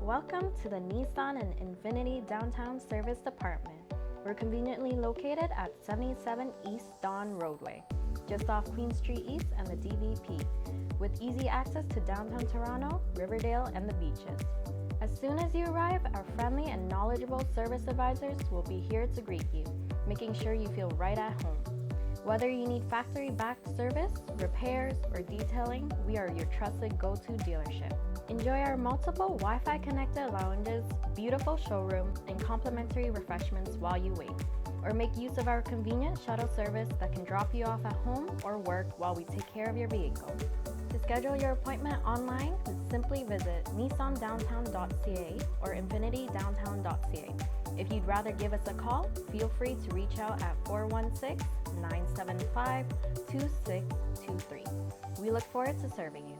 Welcome to the Nissan and INFINITI Downtown Service Department. We're conveniently located at 77 East Don Roadway, just off Queen Street East and the DVP, with easy access to downtown Toronto, Riverdale, and the beaches. As soon as you arrive, our friendly and knowledgeable service advisors will be here to greet you, making sure you feel right at home. Whether you need factory-backed service, repairs, or detailing, we are your trusted go-to dealership. Enjoy our multiple Wi-Fi connected lounges, beautiful showroom, and complimentary refreshments while you wait. Or make use of our convenient shuttle service that can drop you off at home or work while we take care of your vehicle. To schedule your appointment online, simply visit nissandowntown.ca or infinitidowntown.ca. If you'd rather give us a call, feel free to reach out at 416-975-2623. We look forward to serving you.